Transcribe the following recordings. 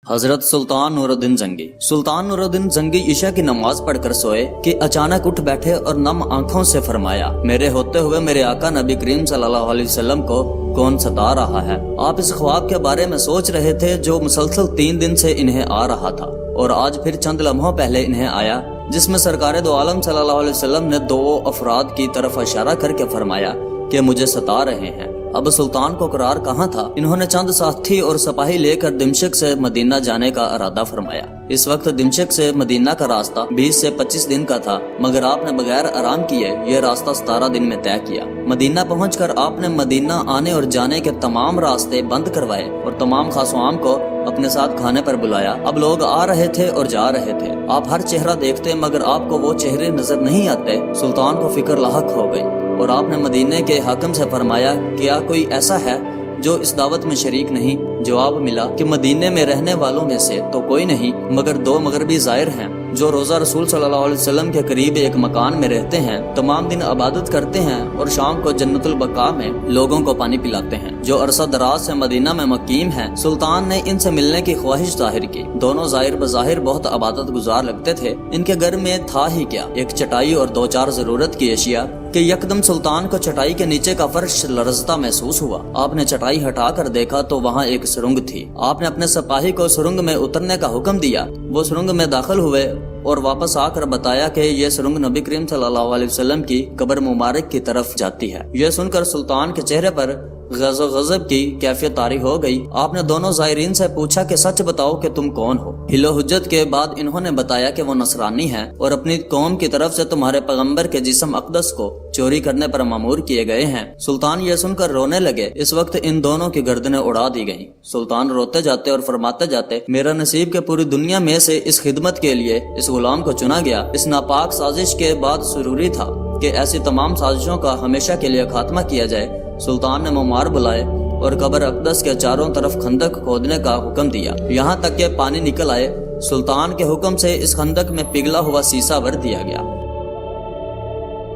हजरत सुल्तान नूरुद्दीन जंगी। सुल्तान नूरुद्दीन जंगी ईशा की नमाज पढ़कर सोए कि अचानक उठ बैठे और नम आंखों से फरमाया, मेरे होते हुए मेरे आका नबी करीम सल्लल्लाहु अलैहि वसल्लम को कौन सता रहा है। आप इस ख्वाब के बारे में सोच रहे थे जो मुसलसल 3 दिन से इन्हें आ रहा था और आज फिर चंद लम्हों पहले इन्हें आया, जिसमें सरकार दो आलम सल्लल्लाहु अलैहि वसल्लम ने 2 अफराद की तरफ इशारा करके फरमाया कि मुझे सता रहे हैं। अब सुल्तान को करार कहाँ था। इन्होंने चंद साथी और सिपाही लेकर दिमशक से मदीना जाने का इरादा फरमाया। इस वक्त दिमशक से मदीना का रास्ता 20 से 25 दिन का था, मगर आपने बगैर आराम किए यह रास्ता 17 दिन में तय किया। मदीना पहुंचकर आपने मदीना आने और जाने के तमाम रास्ते बंद करवाए और तमाम खासवाम को अपने साथ खाने पर बुलाया। अब लोग आ रहे थे और जा रहे थे। आप हर चेहरा देखते मगर आपको वो चेहरे नजर नहीं आते। सुल्तान को फिक्र लाहक हो गई और आपने मदीने के हाकिम से फरमाया, क्या कोई ऐसा है जो इस दावत में शरीक नहीं। जवाब मिला कि मदीने में रहने वालों में से तो कोई नहीं, मगर 2 मगरबी ज़ाहिर हैं जो रोज़ा रसूल सल्लल्लाहु अलैहि वसल्लम के करीब एक मकान में रहते हैं, तमाम दिन इबादत करते हैं और शाम को जन्नतुल बका में लोगों को पानी पिलाते हैं, जो अरसा दराज से मदीना में मकीम हैं। सुल्तान ने इनसे मिलने की ख्वाहिश जाहिर की। दोनों ज़ाहिर बज़ाहिर बहुत इबादत गुजार लगते थे। इनके घर में था ही क्या, एक चटाई और 2-4 जरूरत की अशिया कि यकदम सुल्तान को चटाई के नीचे का फर्श लरजता महसूस हुआ। आपने चटाई हटा कर देखा तो वहाँ एक सुरंग थी। आपने अपने सिपाही को सुरंग में उतरने का हुक्म दिया। वो सुरंग में दाखिल हुए और वापस आकर बताया कि ये सुरंग नबी करीम सल्लल्लाहु अलैहि वसल्लम की कब्र मुबारक की तरफ जाती है। यह सुनकर सुल्तान के चेहरे पर गज़ब की कैफियत तारी हो गई। आपने दोनों ज़ायरीन से पूछा कि सच बताओ कि तुम कौन हो। हिलो हुज्जत के बाद इन्होंने बताया कि वो नसरानी हैं और अपनी कौम की तरफ से तुम्हारे पैगंबर के जिस्म अक़दस को चोरी करने पर मामूर किए गए हैं। सुल्तान ये सुनकर रोने लगे। इस वक्त इन दोनों की गर्दनें उड़ा दी गईं। सुल्तान रोते जाते और फरमाते जाते, मेरा नसीब के पूरी दुनिया में से इस खिदमत के लिए इस गुलाम को चुना गया। इस नापाक साजिश के बाद जरूरी था कि ऐसी तमाम साजिशों का हमेशा के लिए खात्मा किया जाए। सुल्तान ने मुमार बुलाए और कब्र अक़दस के चारों तरफ खंदक खोदने का हुक्म दिया, यहाँ तक कि पानी निकल आए। सुल्तान के हुक्म से इस खंदक में पिघला हुआ सीसा भर दिया गया।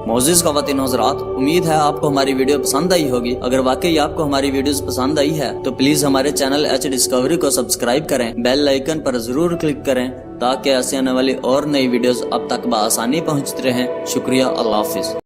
मोअज़्ज़िज़ ख़वातीन व हज़रात, उम्मीद है आपको हमारी वीडियो पसंद आई होगी। अगर वाकई आपको हमारी वीडियोस पसंद आई है तो प्लीज हमारे चैनल एच डिस्कवरी को सब्सक्राइब करें, बेल आइकन पर जरूर क्लिक करें ताकि ऐसे आने वाली और नई वीडियोस अब तक बआसानी पहुंचती रहें। शुक्रिया, अल्लाह हाफिज।